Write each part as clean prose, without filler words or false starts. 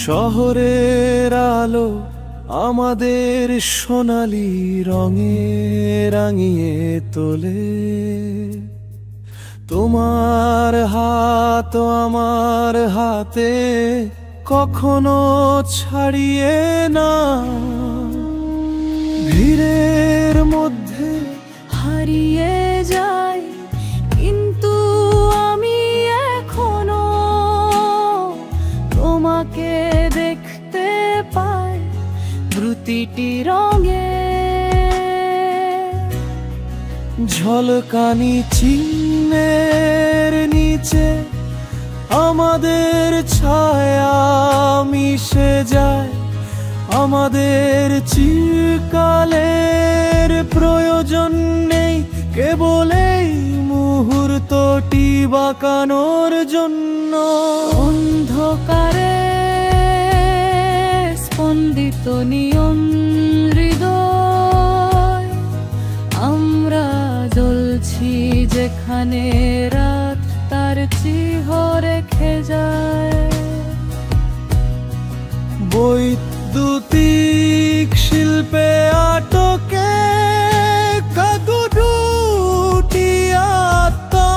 শহরের আলো আমাদের সোনালি রঙে রাঙিয়ে তোলে। তোমার হাত আমার হাতে কখনো ছাড়িয়ে না। ভিড়ের মধ্যে হারিয়ে যাই, কিন্তু আমি এখনো তোমাকে দেখতে পাই প্রতিটি রঙে। ঝলকানি চিহ্নের নিচে আমাদের ছায়া মিশে যায়। আমাদের চিরকালের প্রয়োজন নেই, কেবল এই মুহূর্তটি বাঁকানোর জন্য। অন্ধকারে স্পন্দিত নিয়ন হৃদয়, আমরা জ্বলছি যেখানে রাত তার চিহ্ন রেখে যায়। বৈদ্যুতিক শিল্পে আটকে কাকডুটি আত্মা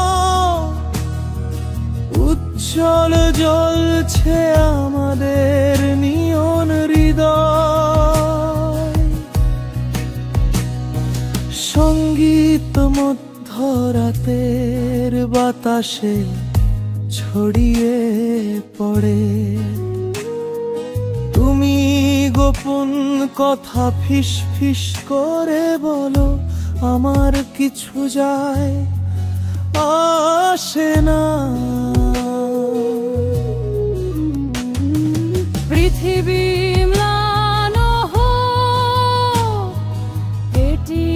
উজ্জ্বল জ্বলছে আমাদের নিয়ন হৃদয়। সঙ্গীত মধ্যরাতের বাতাসে ছড়িয়ে পড়ে। তুমি গোপন কথা ফিস ফিস করে বলো, আমার কিছু যায় আসে না। পৃথিবী ম্লান হোক, এটি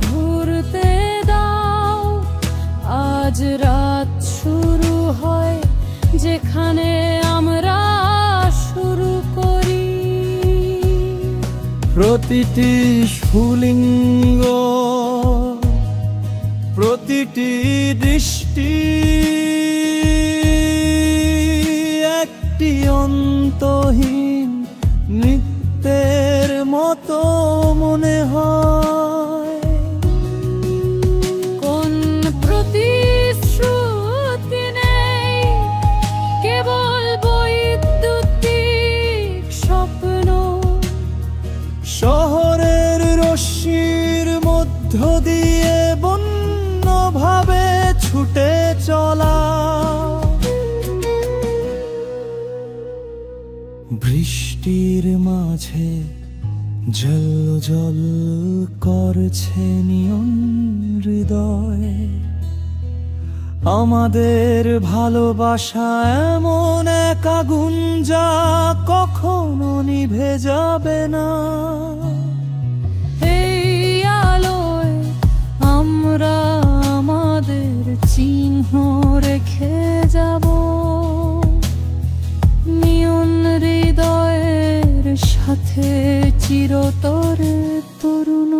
ঘুরতে দাও। আজ রাত শুরু হয় যেখানে আমরা শুরু করি। প্রতিটি স্ফুলিঙ্গ, প্রতিটি দৃষ্টি একটি অন্তহীন নৃত্যের মতো মনে হয়। কোন প্রতিশ্রুতি নেই, কেবল বৈদ্যুতিক স্বপ্ন। শহরের রশ্মির মধ্য দিয়ে বন্যভাবে ছুটে চলা। বৃষ্টির মাঝে জল জল করছে নিয়ন হৃদয়। আমাদের ভালোবাসা এমন এক আগুন যা কখনো নিভে যাবে না। এই আলোয় আমরা আমাদের চিহ্ন রেখে যাব, নিয়ন হৃদয়ের সাথে চিরতরে তরুণ।